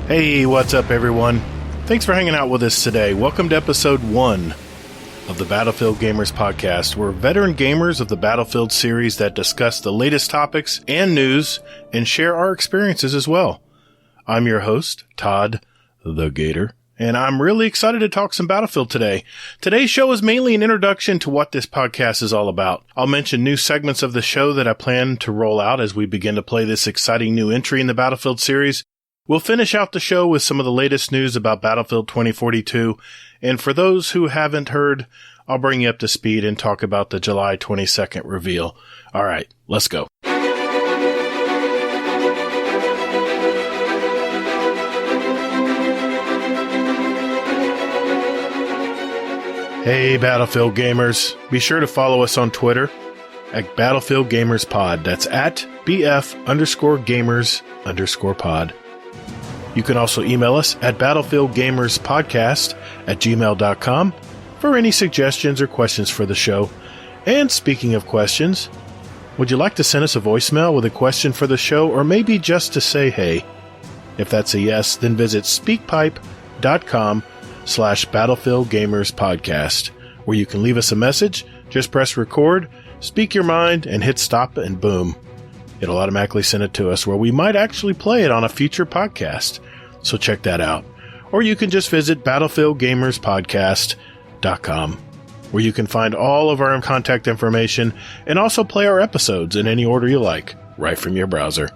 Hey, what's up, everyone? Thanks for hanging out with us today. Welcome to episode 1 of the Battlefield Gamers podcast. We're veteran gamers of the Battlefield series that discuss the latest topics and news and share our experiences as well. I'm your host, Todd the Gator, and I'm really excited to talk some Battlefield today. Today's show is mainly an introduction to what this podcast is all about. I'll mention new segments of the show that I plan to roll out as we begin to play this exciting new entry in the Battlefield series. We'll finish out the show with some of the latest news about Battlefield 2042, and for those who haven't heard, I'll bring you up to speed and talk about the July 22nd reveal. All right, let's go. Hey, Battlefield gamers. Be sure to follow us on Twitter at Battlefield Gamers Pod. That's at BF_gamers_pod. You can also email us at battlefieldgamerspodcast@gmail.com for any suggestions or questions for the show. And speaking of questions, would you like to send us a voicemail with a question for the show, or maybe just to say hey? If that's a yes, then visit speakpipe.com/battlefieldgamerspodcast, where you can leave us a message. Just press record, speak your mind, and hit stop, and boom. It'll automatically send it to us, where we might actually play it on a future podcast. So check that out. Or you can just visit battlefieldgamerspodcast.com, where you can find all of our contact information and also play our episodes in any order you like, right from your browser.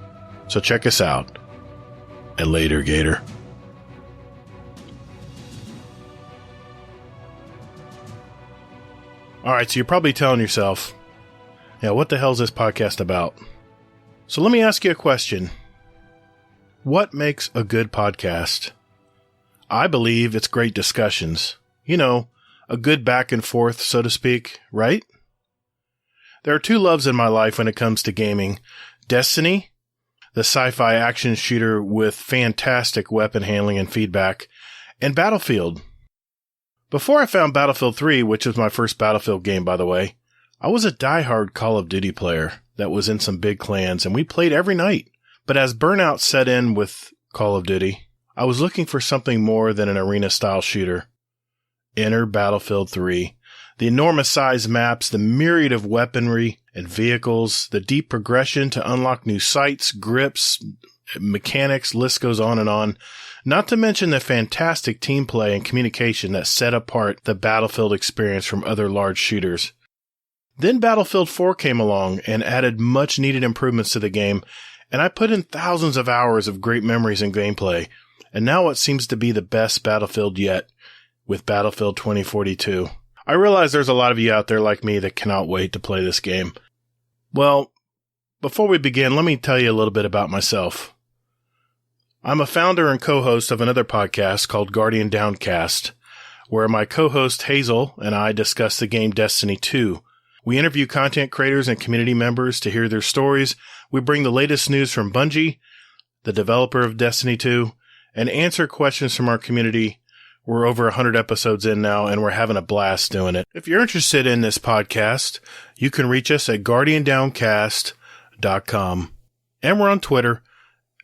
So check us out. And later, Gator. Alright, so you're probably telling yourself, yeah, what the hell is this podcast about? So let me ask you a question. What makes a good podcast? I believe it's great discussions. You know, a good back and forth, so to speak, right? There are two loves in my life when it comes to gaming. Destiny, the sci-fi action shooter with fantastic weapon handling and feedback, and Battlefield. Before I found Battlefield 3, which was my first Battlefield game, by the way, I was a diehard Call of Duty player that was in some big clans, and we played every night. But as burnout set in with Call of Duty, I was looking for something more than an arena-style shooter. Enter Battlefield 3. The enormous size maps, the myriad of weaponry and vehicles, the deep progression to unlock new sights, grips, mechanics, list goes on and on. Not to mention the fantastic team play and communication that set apart the Battlefield experience from other large shooters. Then Battlefield 4 came along and added much needed improvements to the game, and I put in thousands of hours of great memories and gameplay, and now it seems to be the best Battlefield yet with Battlefield 2042. I realize there's a lot of you out there like me that cannot wait to play this game. Well, before we begin, let me tell you a little bit about myself. I'm a founder and co-host of another podcast called Guardian Downcast, where my co-host Hazel and I discuss the game Destiny 2. We interview content creators and community members to hear their stories. We bring the latest news from Bungie, the developer of Destiny 2, and answer questions from our community. We're over 100 episodes in now, and we're having a blast doing it. If you're interested in this podcast, you can reach us at guardiandowncast.com. And we're on Twitter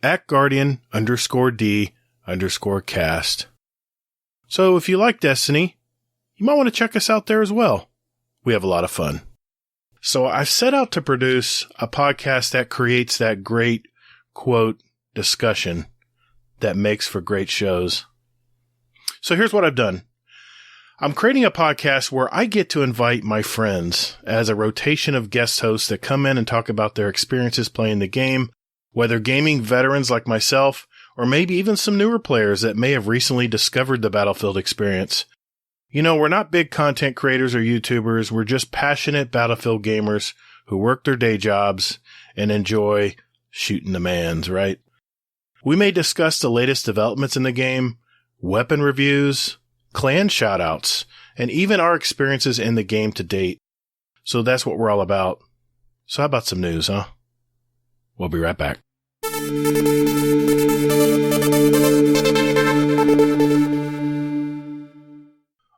at Guardian_D_cast. So if you like Destiny, you might want to check us out there as well. We have a lot of fun. So I've set out to produce a podcast that creates that great, quote, discussion that makes for great shows. So here's what I've done. I'm creating a podcast where I get to invite my friends as a rotation of guest hosts that come in and talk about their experiences playing the game, whether gaming veterans like myself, or maybe even some newer players that may have recently discovered the Battlefield experience. You know, we're not big content creators or YouTubers. We're just passionate Battlefield gamers who work their day jobs and enjoy shooting the mans, right? We may discuss the latest developments in the game, weapon reviews, clan shoutouts, and even our experiences in the game to date. So that's what we're all about. So how about some news, huh? We'll be right back.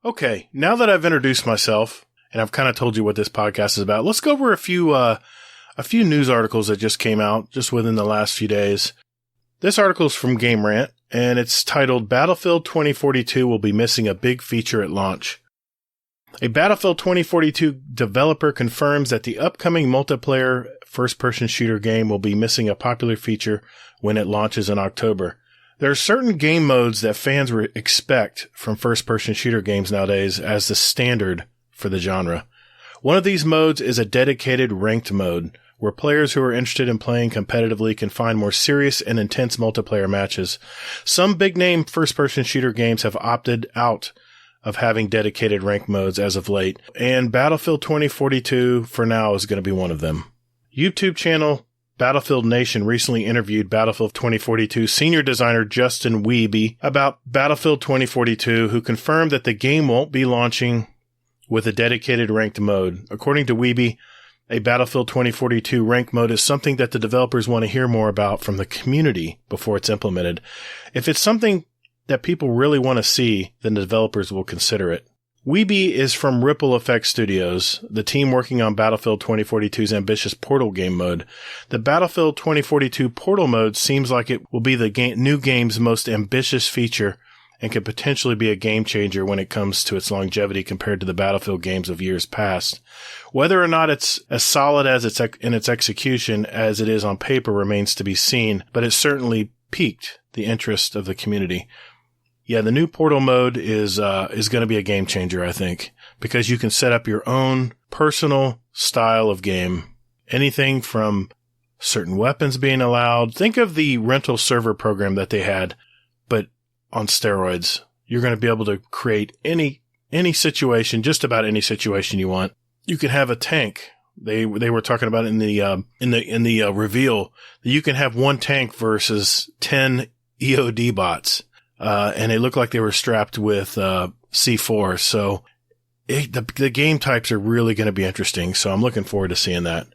Okay, now that I've introduced myself and I've kind of told you what this podcast is about, let's go over a few news articles that just came out just within the last few days. This article is from Game Rant, and it's titled Battlefield 2042 will be missing a big feature at launch. A Battlefield 2042 developer confirms that the upcoming multiplayer first-person shooter game will be missing a popular feature when it launches in October. There are certain game modes that fans expect from first-person shooter games nowadays as the standard for the genre. One of these modes is a dedicated ranked mode, where players who are interested in playing competitively can find more serious and intense multiplayer matches. Some big-name first-person shooter games have opted out of having dedicated ranked modes as of late, and Battlefield 2042 for now is going to be one of them. YouTube channel Battlefield Nation recently interviewed Battlefield 2042 senior designer Justin Wiebe about Battlefield 2042, who confirmed that the game won't be launching with a dedicated ranked mode. According to Wiebe, a Battlefield 2042 ranked mode is something that the developers want to hear more about from the community before it's implemented. If it's something that people really want to see, then the developers will consider it. Wiebe is from Ripple Effect Studios, the team working on Battlefield 2042's ambitious Portal game mode. The Battlefield 2042 Portal mode seems like it will be the new game's most ambitious feature and could potentially be a game changer when it comes to its longevity compared to the Battlefield games of years past. Whether or not it's as solid as in its execution as it is on paper remains to be seen, but it certainly piqued the interest of the community. Yeah, the new Portal mode is going to be a game changer, I think, because you can set up your own personal style of game. Anything from certain weapons being allowed. Think of the rental server program that they had, but on steroids. You're going to be able to create any situation, just about any situation you want. You can have a tank. They were talking about it in the reveal that you can have one tank versus 10 EOD bots. And they look like they were strapped with C4. So the game types are really going to be interesting. So I'm looking forward to seeing that.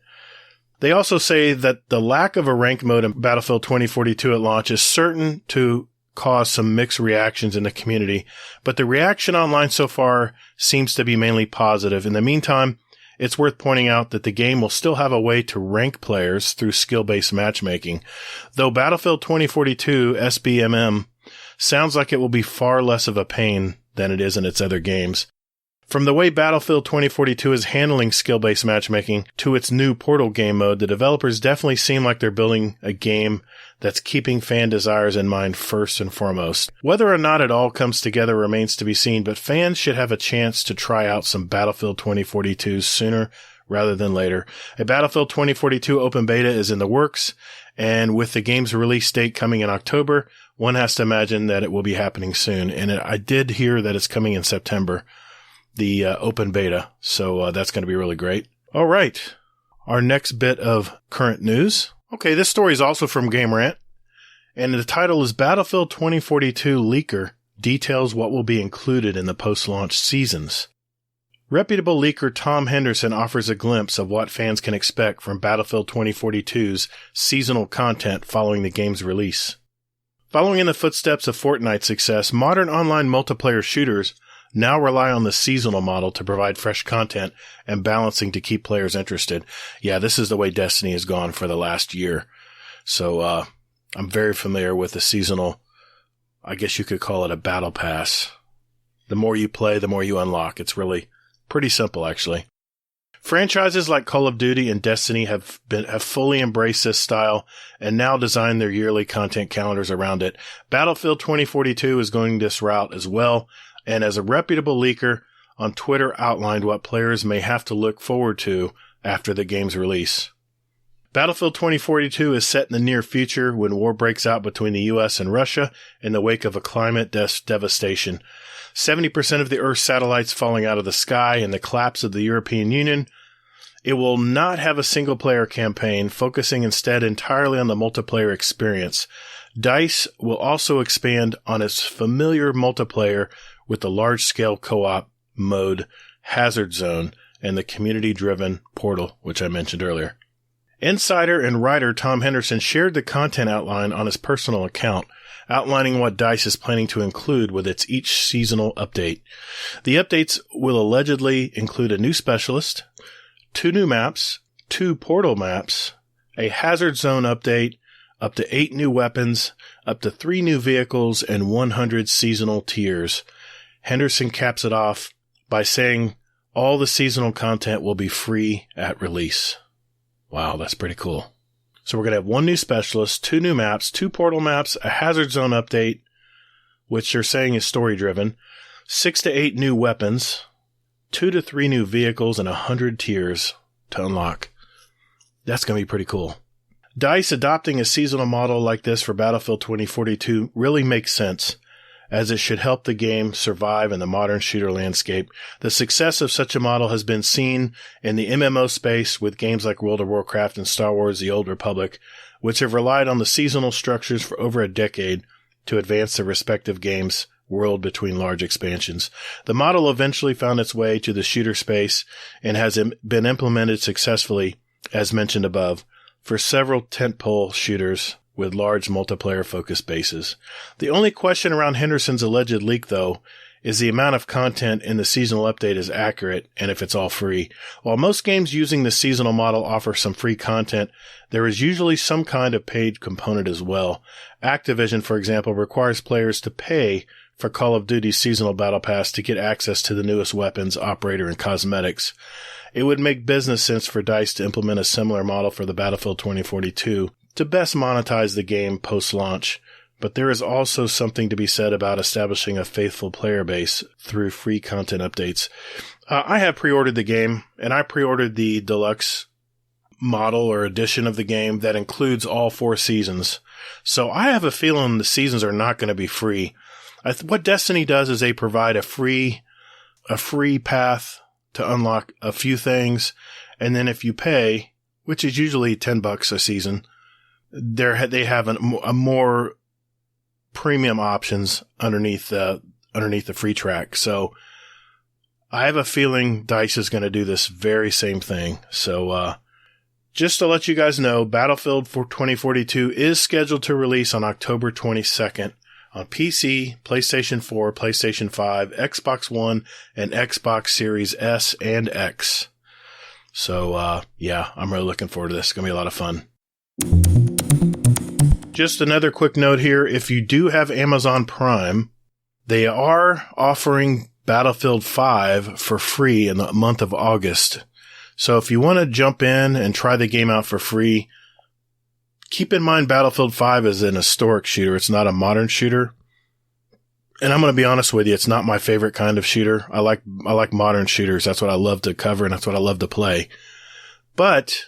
They also say that the lack of a ranked mode in Battlefield 2042 at launch is certain to cause some mixed reactions in the community, but the reaction online so far seems to be mainly positive. In the meantime, it's worth pointing out that the game will still have a way to rank players through skill-based matchmaking, though Battlefield 2042 SBMM sounds like it will be far less of a pain than it is in its other games. From the way Battlefield 2042 is handling skill-based matchmaking to its new Portal game mode, the developers definitely seem like they're building a game that's keeping fan desires in mind first and foremost. Whether or not it all comes together remains to be seen, but fans should have a chance to try out some Battlefield 2042 sooner rather than later. A Battlefield 2042 open beta is in the works, and with the game's release date coming in October, one has to imagine that it will be happening soon. And I did hear that it's coming in September, the open beta. So that's going to be really great. All right. Our next bit of current news. Okay, this story is also from Game Rant, and the title is Battlefield 2042 Leaker Details What Will Be Included in the Post-Launch Seasons. Reputable leaker Tom Henderson offers a glimpse of what fans can expect from Battlefield 2042's seasonal content following the game's release. Following in the footsteps of Fortnite's success, modern online multiplayer shooters now rely on the seasonal model to provide fresh content and balancing to keep players interested. Yeah, this is the way Destiny has gone for the last year. So I'm very familiar with the seasonal, I guess you could call it a battle pass. The more you play, the more you unlock. It's really pretty simple, actually. Franchises like Call of Duty and Destiny have fully embraced this style and now design their yearly content calendars around it. Battlefield 2042 is going this route as well, and as a reputable leaker on Twitter outlined what players may have to look forward to after the game's release. Battlefield 2042 is set in the near future when war breaks out between the US and Russia in the wake of a climate devastation. 70% of the Earth's satellites falling out of the sky and the collapse of the European Union. It will not have a single-player campaign, focusing instead entirely on the multiplayer experience. DICE will also expand on its familiar multiplayer with the large-scale co-op mode Hazard Zone and the community-driven Portal, which I mentioned earlier. Insider and writer Tom Henderson shared the content outline on his personal account, outlining what DICE is planning to include with its each seasonal update. The updates will allegedly include a new specialist, 2 new maps, 2 Portal maps, a Hazard Zone update, up to 8 new weapons, up to 3 new vehicles, and 100 seasonal tiers. Henderson caps it off by saying all the seasonal content will be free at release. Wow, that's pretty cool. So we're going to have 1 new specialist, 2 new maps, 2 portal maps, a hazard zone update, which they're saying is story-driven, 6 to 8 new weapons, 2 to 3 new vehicles, and 100 tiers to unlock. That's going to be pretty cool. DICE adopting a seasonal model like this for Battlefield 2042 really makes sense, as it should help the game survive in the modern shooter landscape. The success of such a model has been seen in the MMO space with games like World of Warcraft and Star Wars: The Old Republic, which have relied on the seasonal structures for over a decade to advance their respective games' world between large expansions. The model eventually found its way to the shooter space and has been implemented successfully, as mentioned above, for several tentpole shooters with large multiplayer-focused bases. The only question around Henderson's alleged leak, though, is the amount of content in the seasonal update is accurate and if it's all free. While most games using the seasonal model offer some free content, there is usually some kind of paid component as well. Activision, for example, requires players to pay for Call of Duty's seasonal battle pass to get access to the newest weapons, operator, and cosmetics. It would make business sense for DICE to implement a similar model for the Battlefield 2042 to best monetize the game post-launch, but there is also something to be said about establishing a faithful player base through free content updates. I have pre-ordered the game, and I pre-ordered the deluxe model or edition of the game that includes all 4 seasons. So I have a feeling the seasons are not going to be free. What Destiny does is they provide a free path to unlock a few things, and then if you pay, which is usually $10 a season, they have a more premium options underneath the free track. So I have a feeling DICE is going to do this very same thing. So just to let you guys know, Battlefield 2042 is scheduled to release on October 22nd on PC, PlayStation 4, PlayStation 5, Xbox One, and Xbox Series S and X. So yeah, I'm really looking forward to this. It's going to be a lot of fun. Just another quick note here. If you do have Amazon Prime, they are offering Battlefield 5 for free in the month of August. So if you want to jump in and try the game out for free, keep in mind Battlefield 5 is an historic shooter. It's not a modern shooter. And I'm going to be honest with you, it's not my favorite kind of shooter. I like modern shooters. That's what I love to cover and that's what I love to play. But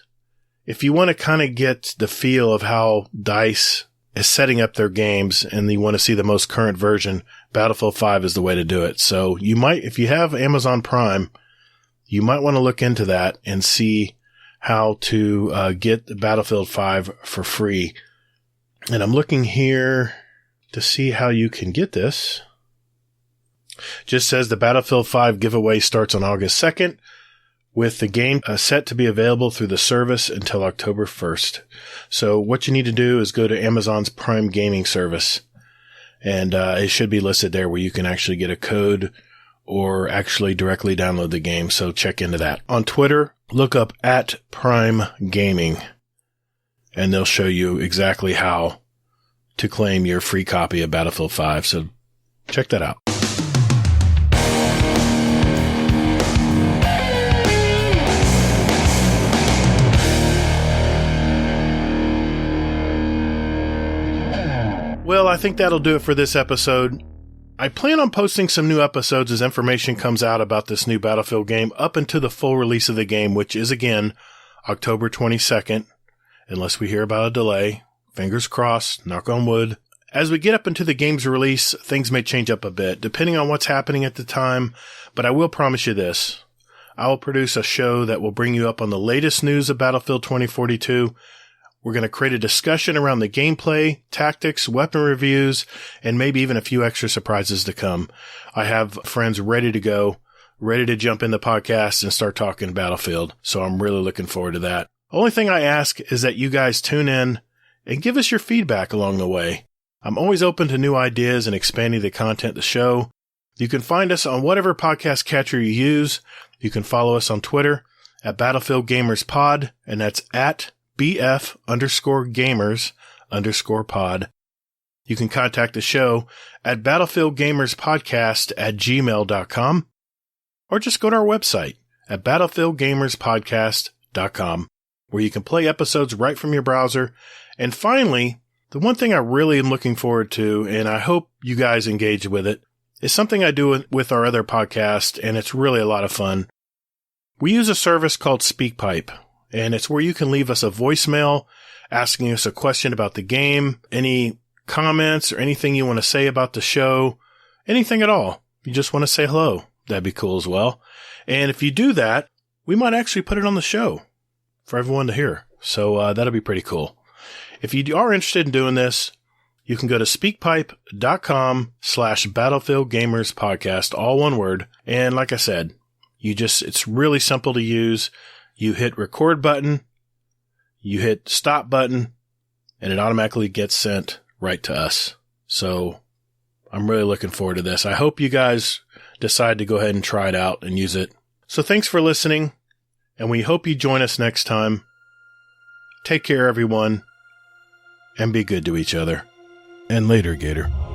if you want to kind of get the feel of how DICE is setting up their games and you want to see the most current version, Battlefield 5 is the way to do it. So you might, if you have Amazon Prime, you might want to look into that and see how to get Battlefield 5 for free. And I'm looking here to see how you can get this. Just says the Battlefield 5 giveaway starts on August 2nd. With the game set to be available through the service until October 1st. So what you need to do is go to Amazon's Prime Gaming service, and it should be listed there where you can actually get a code or actually directly download the game. So check into that. On Twitter, look up @Prime Gaming, and they'll show you exactly how to claim your free copy of Battlefield 5. So check that out. Well, I think that'll do it for this episode. I plan on posting some new episodes as information comes out about this new Battlefield game up until the full release of the game, which is, again, October 22nd, unless we hear about a delay. Fingers crossed, knock on wood. As we get up into the game's release, things may change up a bit, depending on what's happening at the time, but I will promise you this. I will produce a show that will bring you up on the latest news of Battlefield 2042. We're going to create a discussion around the gameplay, tactics, weapon reviews, and maybe even a few extra surprises to come. I have friends ready to go, ready to jump in the podcast and start talking Battlefield, so I'm really looking forward to that. Only thing I ask is that you guys tune in and give us your feedback along the way. I'm always open to new ideas and expanding the content of the show. You can find us on whatever podcast catcher you use. You can follow us on Twitter @Battlefield Gamers Pod, and that's @BF_gamers_. _pod. You can contact the show at battlefieldgamerspodcast@gmail.com or just go to our website at battlefieldgamerspodcast.com, where you can play episodes right from your browser. And finally, the one thing I really am looking forward to, and I hope you guys engage with it, is something I do with our other podcast, and it's really a lot of fun. We use a service called SpeakPipe, and it's where you can leave us a voicemail asking us a question about the game, any comments or anything you want to say about the show, anything at all. You just want to say hello. That'd be cool as well. And if you do that, we might actually put it on the show for everyone to hear. So that'll be pretty cool. If you are interested in doing this, you can go to speakpipe.com/battlefieldgamerspodcast, all one word. And like I said, it's really simple to use. You hit record button, you hit stop button, and it automatically gets sent right to us. So I'm really looking forward to this. I hope you guys decide to go ahead and try it out and use it. So thanks for listening, and we hope you join us next time. Take care, everyone, and be good to each other. And later, Gator.